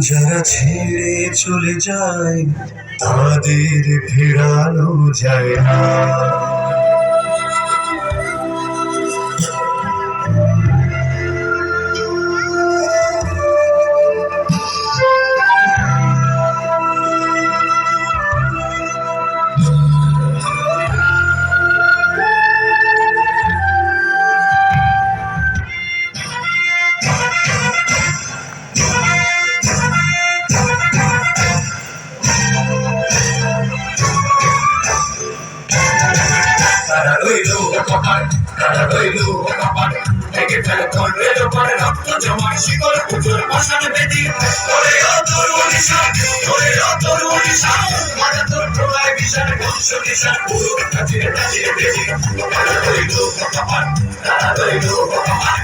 যারা ছেড়ে চলে যায় তাদের ফেরানো যায় না। তারা রইল কপাল, তারা রইল কপাল, থেকে ফেলে কর্ণের ওপরে রক্ত জমার শিকল পুজোর বসানো বেদি ওরে অতর উড়িষ্যা, ওরে অতর উড়িষ্যা, মারা তোর প্রলয় বিশাল বংশ নিশান পুরো কাজিয়ে কাজিয়ে বেদি। তারা রইল কপাল, তারা রইল কপাল।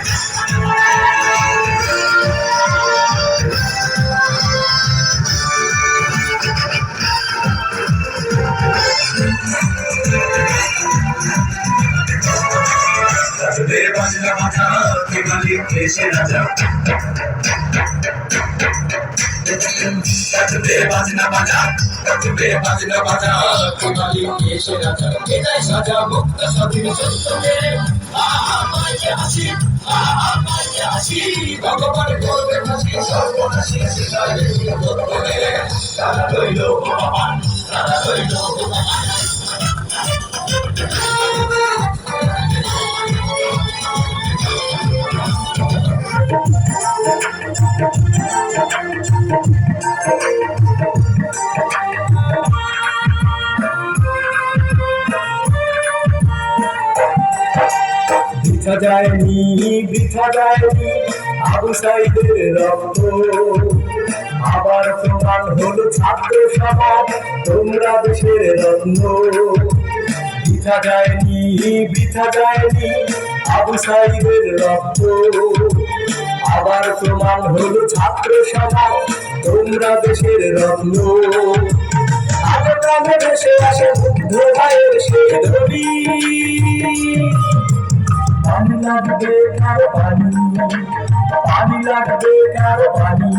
বাজনা বাজা কে মালিক এসে রাজা, বাজনা বাজা বাজনা বাজা কে মালিক এসে রাজা, এটাই সাজা মুক্ত স্বাধীন সত্যের। আহা মাইকে হাসি, আহা মাইকে হাসি, ভগবান করবে হাসি সর্বনাশী শিকারে বদলে। তারা রইল ভগবান, তারা রইল ভগবান। বৃথা যায়নি, বৃথা যায়নি আবু সাইদের রক্ত, আবার প্রমাণ হলো ছাত্র সমাজ তোমরা দেশের রত্ন। বৃথা যায়নি, বৃথা যায়নি আবু সাইদের রক্ত, আবার প্রমাণ হলো ছাত্র সমাজ তোমরা দেশের রত্ন। আগে গ্রামে দেশে আসে মুগ্ধ ভাইয়ের সেই ধনী, পানি লাগবে কারো পানি, পানি লাগবে কারো পানি।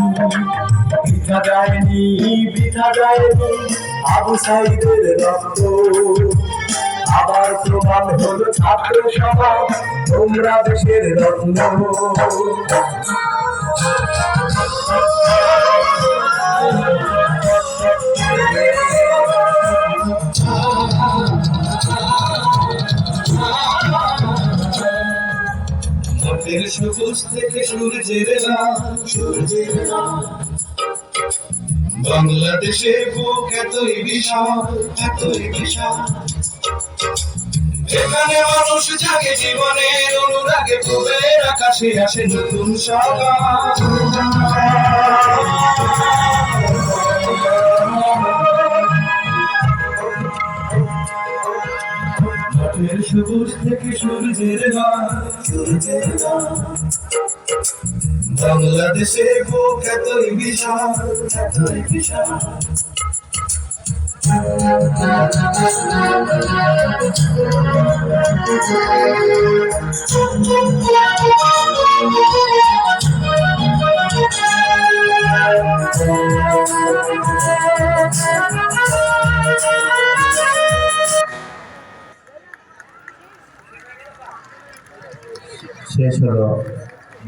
বৃথা যায়নি, বৃথা যায়নি আবু সাইদের রক্ত, আবার প্রমাণ হলো ছাত্র সমাজ তোমরা দেশের রত্ন। সবুজ থেকে সূর্যের নাম, সূর্যের নাম। বাংলাদেশের বুক এতই বিশাল, এতই বিশাল, এখানে মানুষ জাগে জীবনের অনুরাগে, পূবের আকাশে আসে নতুন সকাল। সবুজ থেকে সূর্যের নাম, সূর্যের নাম। বাংলাদেশের বুক এতই বিশাল, এতই বিশাল। শেষ হলো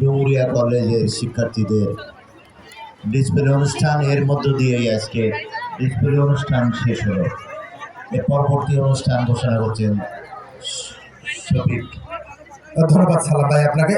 ডুমুরিয়া কলেজের শিক্ষার্থীদের ডিসপ্লে অনুষ্ঠান। এর মধ্য দিয়েই আজকে ডিসপ্লে অনুষ্ঠান শেষ হলো। এর পরবর্তী অনুষ্ঠান ঘোষণা করছেন শফিক। ধন্যবাদ সালাম ভাই আপনাকে।